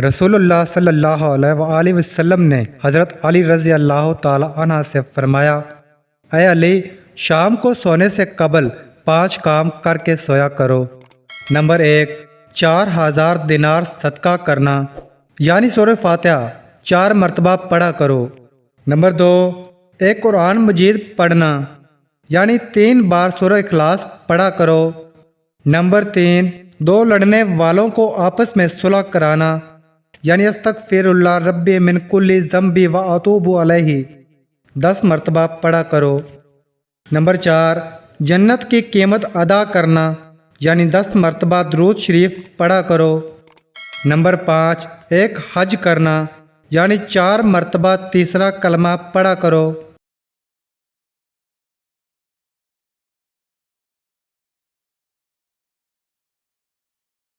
رسول اللہ صلی اللہ علیہ وآلہ وسلم نے حضرت علی رضی اللہ تعالی عنہ سے فرمایا، اے علی، شام کو سونے سے قبل 5 کام کر کے سویا کرو۔ نمبر 1، 4000 دینار صدقہ کرنا، یعنی سورہ فاتحہ 4 مرتبہ پڑھا کرو۔ نمبر 2، ایک قرآن مجید پڑھنا، یعنی 3 بار سورہ اخلاص پڑھا کرو۔ نمبر 3، 2 لڑنے والوں کو آپس میں صلح کرانا، یعنی استغفر اللہ ربی من کل ذنب و اتوب علیہ 10 مرتبہ پڑھا کرو۔ نمبر 4، جنت کی قیمت ادا کرنا، یعنی 10 مرتبہ درود شریف پڑھا کرو۔ نمبر 5، ایک حج کرنا، یعنی 4 مرتبہ تیسرا کلمہ پڑھا کرو۔